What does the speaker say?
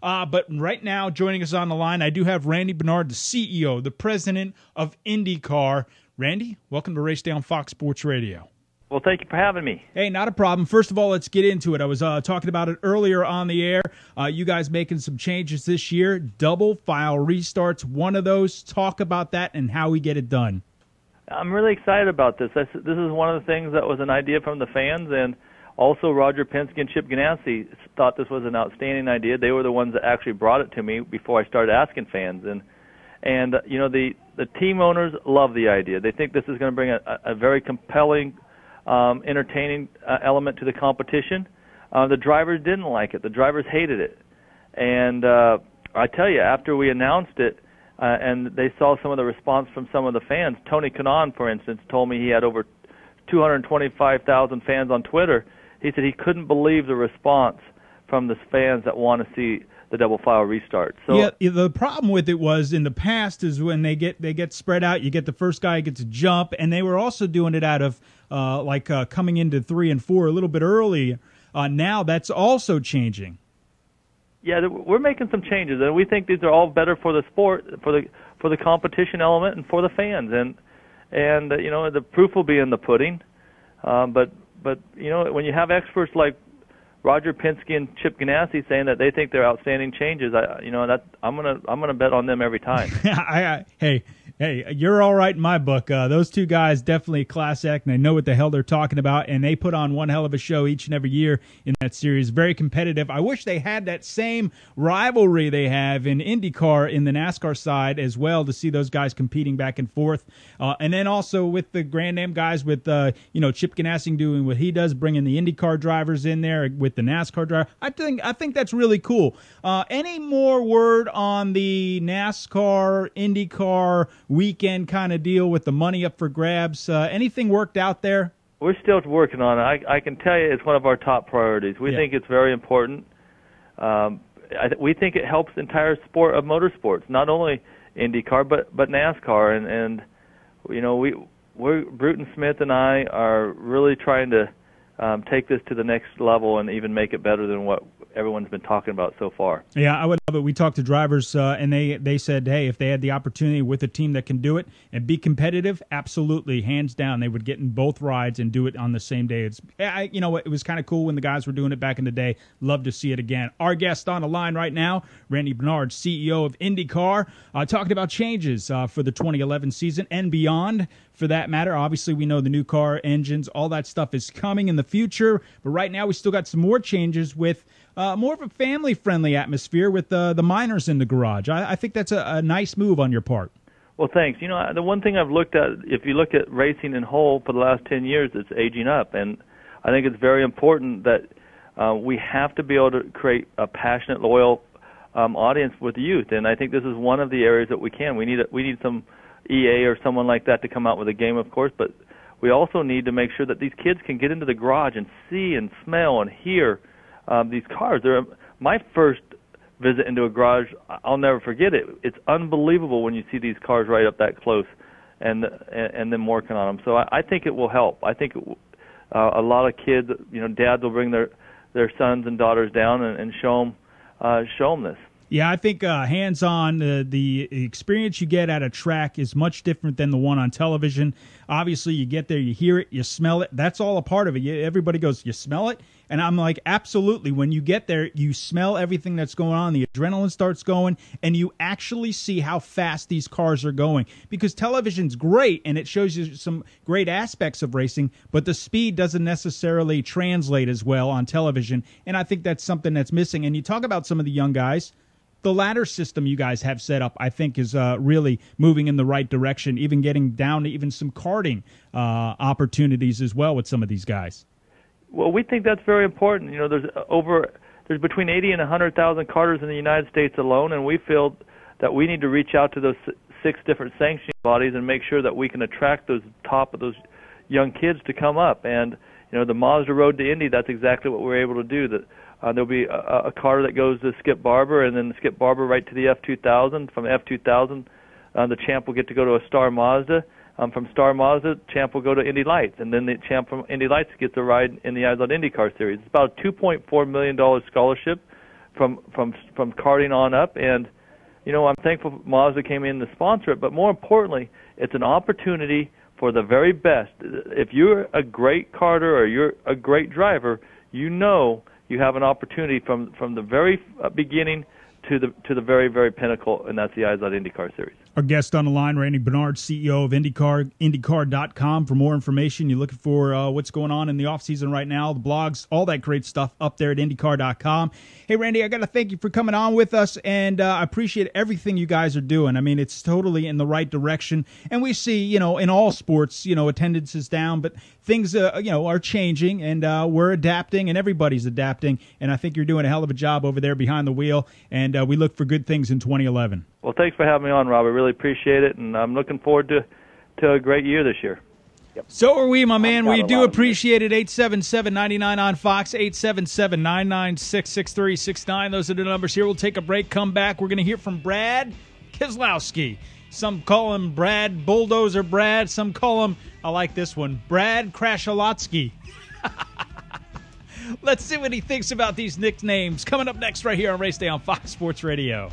But right now, joining us on the line, I do have Randy Bernard, the CEO, the president of INDYCAR. Randy, welcome to Race Day on Fox Sports Radio. Well, thank you for having me. Hey, not a problem. First of all, let's get into it. I was talking about it earlier on the air. You guys making some changes this year. Double file restarts, one of those. Talk about that and how we get it done. I'm really excited about this. This is one of the things that was an idea from the fans, and also Roger Penske and Chip Ganassi thought this was an outstanding idea. They were the ones that actually brought it to me before I started asking fans. And you know, the team owners love the idea. They think this is going to bring a very compelling, entertaining element to the competition. The drivers didn't like it. The drivers hated it. And I tell you, after we announced it, and they saw some of the response from some of the fans. Tony Kanaan, for instance, told me he had over 225,000 fans on Twitter. He said he couldn't believe the response from the fans that want to see the double file restart. So yeah, the problem with it was in the past is when they get spread out, you get the first guy gets a jump, and they were also doing it out of coming into 3 and 4 a little bit early. Now that's also changing. Yeah, we're making some changes, and we think these are all better for the sport, for the competition element, and for the fans. And you know, the proof will be in the pudding. But you know, when you have experts like Roger Penske and Chip Ganassi saying that they think they're outstanding changes, I'm gonna bet on them every time. Hey, you're all right in my book. Those two guys definitely a class act, and they know what the hell they're talking about, and they put on one hell of a show each and every year in that series. Very competitive. I wish they had that same rivalry they have in IndyCar in the NASCAR side as well, to see those guys competing back and forth. And then also with the Grand Am guys, with Chip Ganassi doing what he does, bringing the IndyCar drivers in there with the NASCAR driver. I think that's really cool. Any more word on the NASCAR, IndyCar weekend kind of deal with the money up for grabs? Anything worked out there? We're still working on it. I can tell you it's one of our top priorities. We think it's very important. We think it helps the entire sport of motorsports, not only IndyCar but NASCAR. And you know, we're Bruton Smith and I are really trying to take this to the next level and even make it better than what everyone's been talking about so far. Yeah, I would love it. We talked to drivers, and they said, hey, if they had the opportunity with a team that can do it and be competitive, absolutely, hands down, they would get in both rides and do it on the same day. It was kind of cool when the guys were doing it back in the day. Love to see it again. Our guest on the line right now, Randy Bernard, CEO of INDYCAR, talking about changes for the 2011 season and beyond. For that matter, obviously, we know the new car, engines, all that stuff is coming in the future. But right now, we still got some more changes with more of a family-friendly atmosphere with the minors in the garage. I think that's a nice move on your part. Well, thanks. You know, the one thing I've looked at, if you look at racing in whole for the last 10 years, it's aging up. And I think it's very important that we have to be able to create a passionate, loyal audience with the youth. And I think this is one of the areas that we can. We need some EA or someone like that to come out with a game, of course, but we also need to make sure that these kids can get into the garage and see and smell and hear these cars. My first visit into a garage, I'll never forget it. It's unbelievable when you see these cars right up that close and them working on them. So I think it will help. I think a lot of kids, dads will bring their sons and daughters down and show them this. Yeah, I think hands-on, the experience you get at a track is much different than the one on television. Obviously, you get there, you hear it, you smell it. That's all a part of it. Everybody goes, you smell it? And I'm like, absolutely. When you get there, you smell everything that's going on. The adrenaline starts going, and you actually see how fast these cars are going. Because television's great, and it shows you some great aspects of racing, but the speed doesn't necessarily translate as well on television. And I think that's something that's missing. And you talk about some of the young guys. The ladder system you guys have set up, I think, is really moving in the right direction, even getting down to even some karting opportunities as well with some of these guys. Well, we think that's very important. There's between 80 and 100,000 karters in the United States alone, and we feel that we need to reach out to those 6 different sanctioning bodies and make sure that we can attract those young kids to come up. And the Mazda Road to Indy, that's exactly what we're able to do. There'll be a car that goes to Skip Barber, and then Skip Barber right to the F2000. From F2000, the champ will get to go to a Star Mazda. From Star Mazda, champ will go to Indy Lights, and then the champ from Indy Lights gets a ride in the Eyes on IndyCar series. It's about a $2.4 million scholarship from karting on up. And I'm thankful Mazda came in to sponsor it, but more importantly, it's an opportunity for the very best. If you're a great karter or you're a great driver, you have an opportunity from the very beginning to the very, very pinnacle, and that's the INDYCAR Series. Our guest on the line, Randy Bernard, CEO of INDYCAR, INDYCAR.com. For more information, you're looking for what's going on in the offseason right now, the blogs, all that great stuff up there at INDYCAR.com. Hey, Randy, I got to thank you for coming on with us, and I appreciate everything you guys are doing. I mean, it's totally in the right direction, and we see, in all sports, attendance is down, but things, are changing, and we're adapting, and everybody's adapting, and I think you're doing a hell of a job over there behind the wheel, and we look for good things in 2011. Well, thanks for having me on, Rob. I really appreciate it, and I'm looking forward to a great year this year. Yep. So are we, my man. We do appreciate it. 877-99 on Fox, 877-996-6369. Those are the numbers here. We'll take a break, come back. We're going to hear from Brad Keselowski. Some call him Brad Bulldozer Brad. Some call him, I like this one, Brad Krashalotsky. Let's see what he thinks about these nicknames. Coming up next right here on Race Day on Fox Sports Radio.